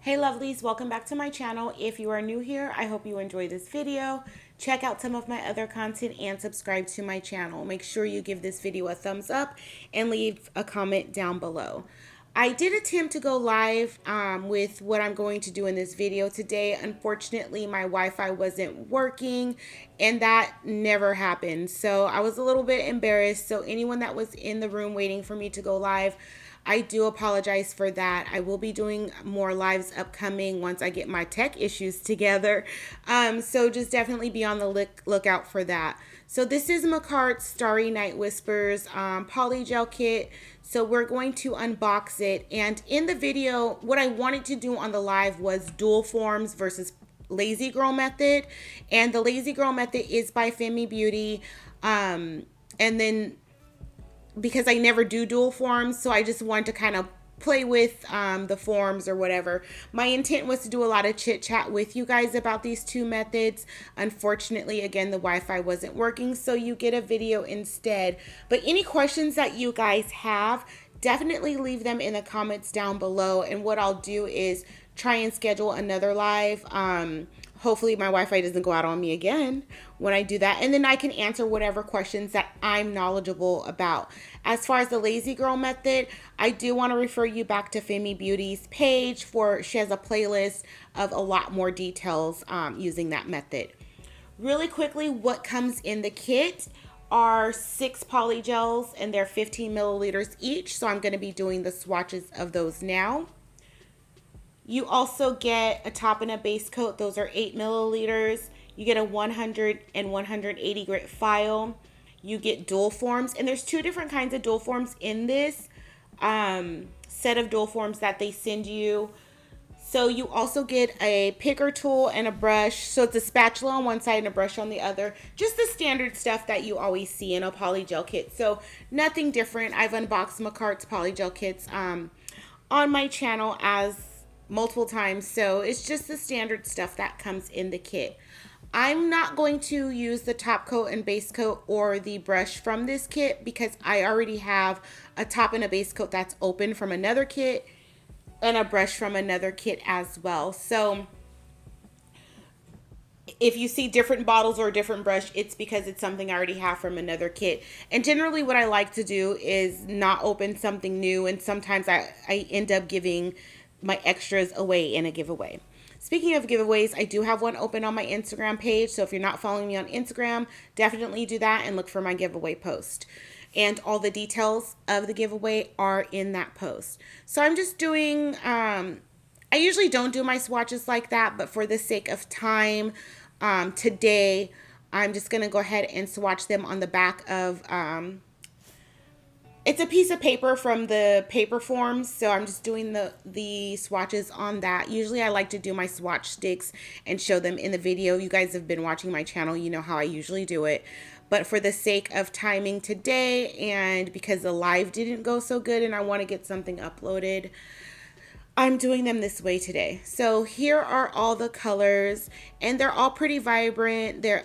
Hey lovelies, welcome back to my channel. If you are new here, I hope you enjoy this video. Check out some of my other content and subscribe to my channel. Make sure you give this video a thumbs up and leave a comment down below. I did attempt to go live with what I'm going to do in this video today. Unfortunately, my Wi-Fi wasn't working and that never happened. So I was a little bit embarrassed. So anyone that was in the room waiting for me to go live, I do apologize for that. I will be doing more lives upcoming once I get my tech issues together. So just definitely be on the lookout for that. So this is Makartt Starry Night Whispers Polygel kit. So we're going to unbox it. And in the video, what I wanted to do on the live was dual forms versus lazy girl method. And the lazy girl method is by Femi Beauty. And then because I never do dual forms, so I just wanted to kind of play with the forms or whatever. My intent was to do a lot of chit chat with you guys about these two methods. Unfortunately, again, the Wi-Fi wasn't working, so you get a video instead. But any questions that you guys have, definitely leave them in the comments down below. And what I'll do is try and schedule another live. Hopefully my Wi-Fi doesn't go out on me again when I do that. And then I can answer whatever questions that I'm knowledgeable about. As far as the lazy girl method, I do want to refer you back to Femi Beauty's page for she has a playlist of a lot more details using that method. Really quickly, what comes in the kit are 6 polygels and they're 15 milliliters each. So I'm going to be doing the swatches of those now. You also get a top and a base coat. Those are 8 milliliters. You get a 100 and 180 grit file. You get dual forms. And there's 2 different kinds of dual forms in this set of dual forms that they send you. So you also get a picker tool and a brush. So it's a spatula on one side and a brush on the other. Just the standard stuff that you always see in a polygel kit. So nothing different. I've unboxed Makartt's polygel kits on my channel as multiple times, so it's just the standard stuff that comes in the kit. I'm not going to use the top coat and base coat or the brush from this kit because I already have a top and a base coat that's open from another kit and a brush from another kit as well. So if you see different bottles or a different brush, it's because it's something I already have from another kit. And generally what I like to do is not open something new, and sometimes I end up giving my extras away in a giveaway. Speaking of giveaways, I do have one open on my Instagram page. So if you're not following me on Instagram, definitely do that and look for my giveaway post. And all the details of the giveaway are in that post. So I'm just doing, I usually don't do my swatches like that, but for the sake of time, today, I'm just going to go ahead and swatch them on the back of, it's a piece of paper from the paper forms, so I'm just doing the swatches on that. Usually I like to do my swatch sticks and show them in the video. You guys have been watching my channel, you know how I usually do it. But for the sake of timing today, and because the live didn't go so good and I want to get something uploaded, I'm doing them this way today. So here are all the colors, and they're all pretty vibrant. They're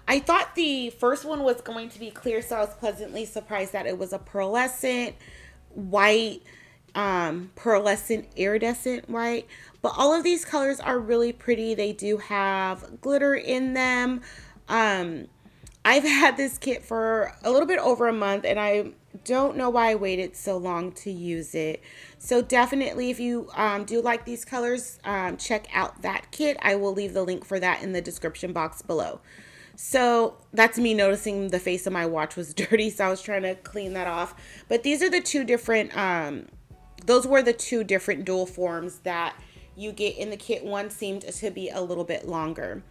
I thought the first one was going to be clear, so I was pleasantly surprised that it was a pearlescent white, pearlescent iridescent white. But all of these colors are really pretty. They do have glitter in them. I've had this kit for a little bit over a month, and I don't know why I waited so long to use it. So definitely, if you do like these colors, check out that kit. I will leave the link for that in the description box below. So that's me noticing the face of my watch was dirty, so I was trying to clean that off. But these are the 2 different, those were the 2 different dual forms that you get in the kit. One seemed to be a little bit longer.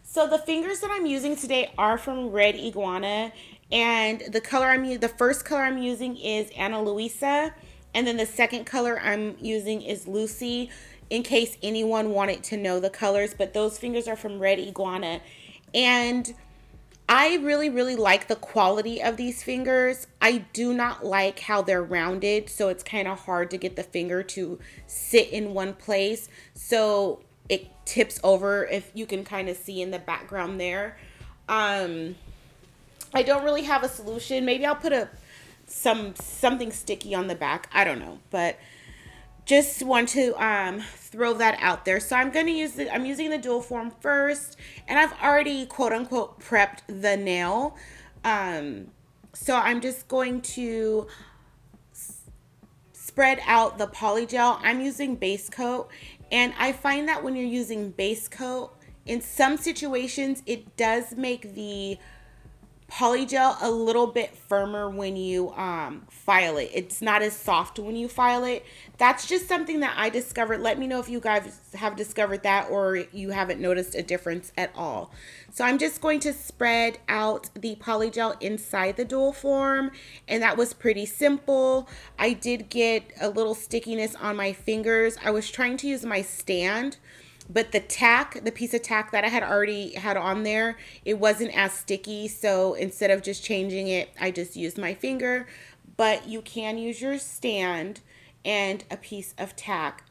So the fingers that I'm using today are from Red Iguana, and the first color I'm using is Ana Luisa, and then the second color I'm using is Lucy, in case anyone wanted to know the colors. But those fingers are from Red Iguana. And I really, really like the quality of these fingers. I do not like how they're rounded, so it's kind of hard to get the finger to sit in one place. So it tips over, if you can kind of see in the background there. I don't really have a solution. Maybe I'll put something sticky on the back. I don't know. But just want to throw that out there. So I'm using the dual form first, and I've already quote unquote prepped the nail. Um, so I'm just going to spread out the polygel. I'm using base coat, and I find that when you're using base coat, in some situations it does make the polygel a little bit firmer when you file it. It's not as soft when you file it. That's just something that I discovered. Let me know if you guys have discovered that or you haven't noticed a difference at all. So I'm just going to spread out the polygel inside the dual form, and that was pretty simple. I did get a little stickiness on my fingers. I was trying to use my stand, but the piece of tack that I had already had on there, it wasn't as sticky. So instead of just changing it, I just used my finger. But you can use your stand and a piece of tack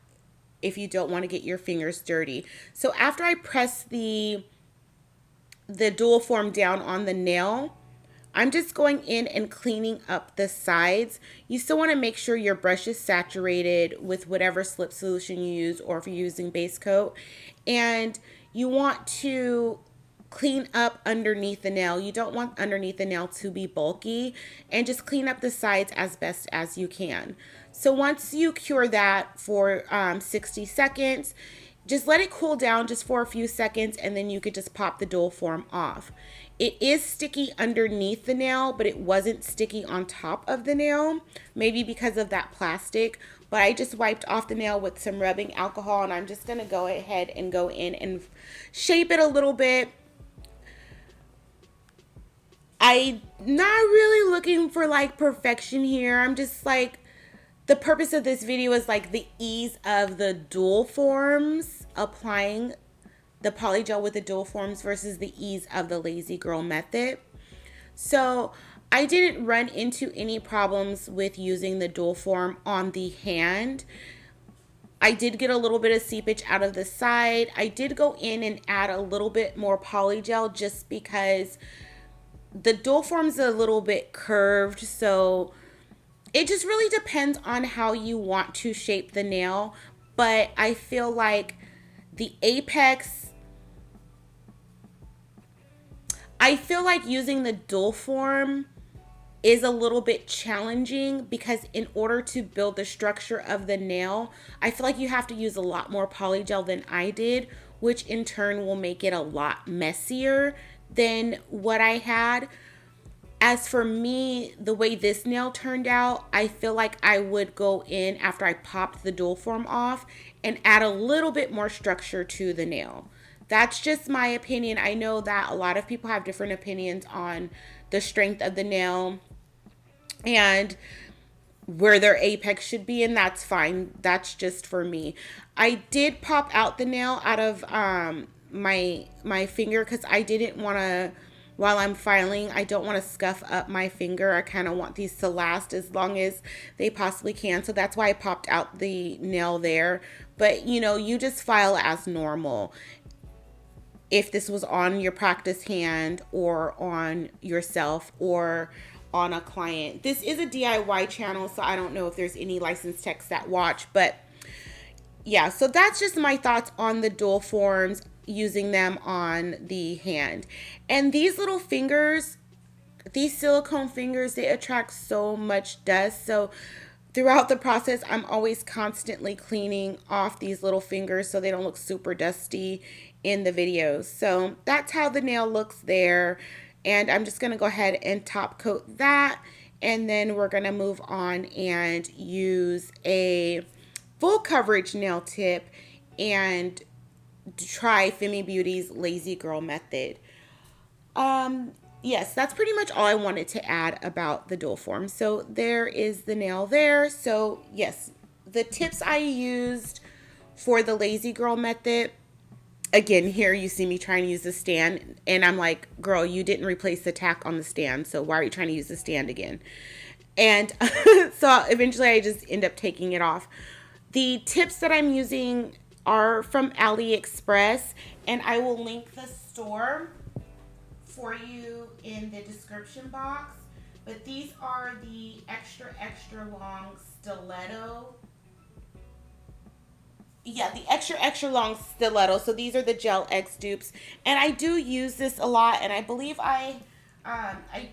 if you don't want to get your fingers dirty. So after I press the dual form down on the nail, I'm just going in and cleaning up the sides. You still want to make sure your brush is saturated with whatever slip solution you use, or if you're using base coat. And you want to clean up underneath the nail. You don't want underneath the nail to be bulky, and just clean up the sides as best as you can. So once you cure that for 60 seconds, just let it cool down just for a few seconds, and then you could just pop the dual form off. It is sticky underneath the nail, but it wasn't sticky on top of the nail, maybe because of that plastic. But I just wiped off the nail with some rubbing alcohol, and I'm just going to go ahead and go in and shape it a little bit. I'm not really looking for like perfection here. I'm just like, the purpose of this video is like the ease of the dual forms, applying the polygel with the dual forms versus the ease of the lazy girl method. So I didn't run into any problems with using the dual form on the hand. I did get a little bit of seepage out of the side. I did go in and add a little bit more polygel just because the dual form's a little bit curved, so it just really depends on how you want to shape the nail. But I feel like the apex, I feel like using the dual form is a little bit challenging because in order to build the structure of the nail, I feel like you have to use a lot more polygel than I did, which in turn will make it a lot messier than what I had. As for me, the way this nail turned out, I feel like I would go in after I popped the dual form off and add a little bit more structure to the nail. That's just my opinion. I know that a lot of people have different opinions on the strength of the nail and where their apex should be, and that's fine. That's just for me. I did pop out the nail out of my finger because I didn't want to, while I'm filing, I don't want to scuff up my finger. I kind of want these to last as long as they possibly can. So that's why I popped out the nail there. But you know, you just file as normal. If this was on your practice hand or on yourself or on a client. This is a DIY channel, so I don't know if there's any licensed techs that watch, but yeah, so that's just my thoughts on the dual forms, using them on the hand. And these little fingers, these silicone fingers, they attract so much dust. So throughout the process, I'm always constantly cleaning off these little fingers so they don't look super dusty in the videos. So that's how the nail looks there. And I'm just going to go ahead and top coat that. And then we're going to move on and use a full coverage nail tip and try Femi Beauty's Lazy Girl method. Yes, that's pretty much all I wanted to add about the dual form. So there is the nail there. So yes, the tips I used for the Lazy Girl method, again, here you see me trying to use the stand, and I'm like, girl, you didn't replace the tack on the stand, so why are you trying to use the stand again? And so eventually I just end up taking it off. The tips that I'm using are from AliExpress, and I will link the store for you in the description box. But these are the extra long stiletto yeah, the extra long stiletto. So these are the Gel X dupes, and I do use this a lot. And I believe I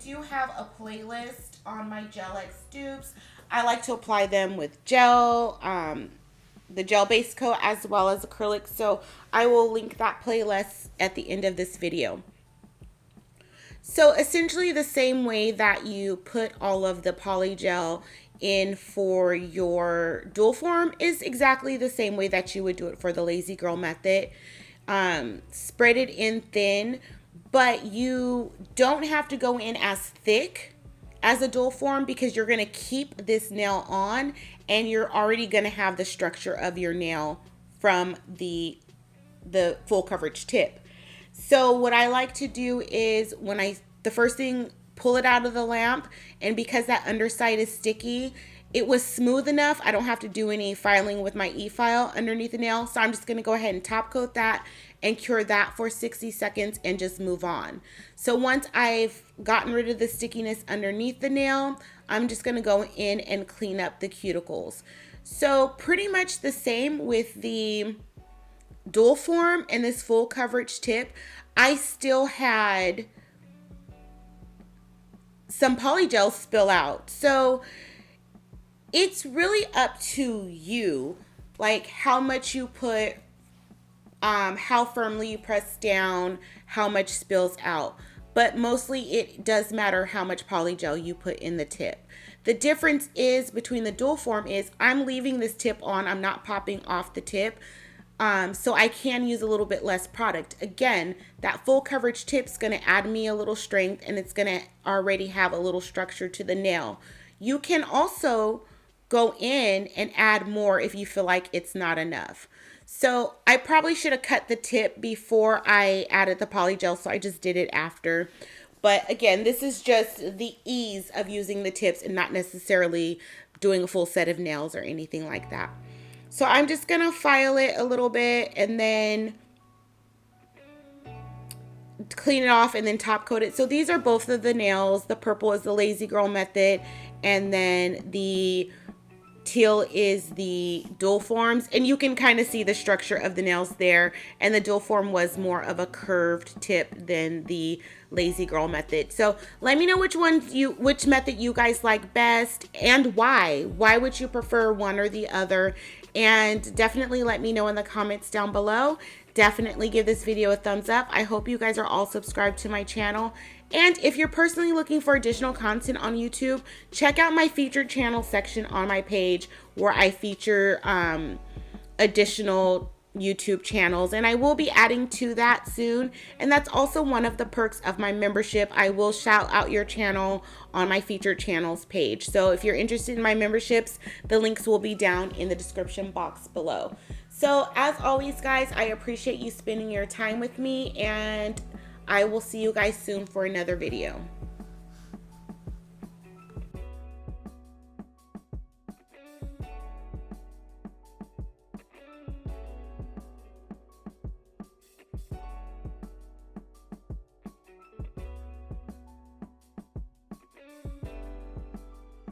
do have a playlist on my Gel X dupes. I like to apply them with gel, the gel base coat as well as acrylic. So I will link that playlist at the end of this video. So essentially the same way that you put all of the polygel in for your dual form is exactly the same way that you would do it for the lazy girl method. Spread it in thin, but you don't have to go in as thick as a dual form because you're going to keep this nail on and you're already going to have the structure of your nail from the full coverage tip. So what I like to do is the first thing, pull it out of the lamp, and because that underside is sticky, it was smooth enough. I don't have to do any filing with my e-file underneath the nail. So I'm just going to go ahead and top coat that and cure that for 60 seconds and just move on. So once I've gotten rid of the stickiness underneath the nail, I'm just going to go in and clean up the cuticles. So pretty much the same with the dual form and this full coverage tip. I still had some polygel spill out. So it's really up to you, like how much you put, how firmly you press down, how much spills out. But mostly it does matter how much polygel you put in the tip. The difference is between the dual form is I'm leaving this tip on, I'm not popping off the tip. So I can use a little bit less product. Again, that full coverage tip's going to add me a little strength and it's going to already have a little structure to the nail. You can also go in and add more if you feel like it's not enough. So I probably should have cut the tip before I added the polygel, so I just did it after. But again, this is just the ease of using the tips and not necessarily doing a full set of nails or anything like that. So I'm just going to file it a little bit and then clean it off and then top coat it. So these are both of the nails. The purple is the lazy girl method and then the teal is the dual forms, and you can kind of see the structure of the nails there, and the dual form was more of a curved tip than the lazy girl method. So let me know which method you guys like best and why would you prefer one or the other, and definitely let me know in the comments down below. Definitely give this video a thumbs up. I hope you guys are all subscribed to my channel. And if you're personally looking for additional content on YouTube, check out my featured channel section on my page where I feature additional YouTube channels. And I will be adding to that soon. And that's also one of the perks of my membership. I will shout out your channel on my featured channels page. So if you're interested in my memberships, the links will be down in the description box below. So as always, guys, I appreciate you spending your time with me, and I will see you guys soon for another video.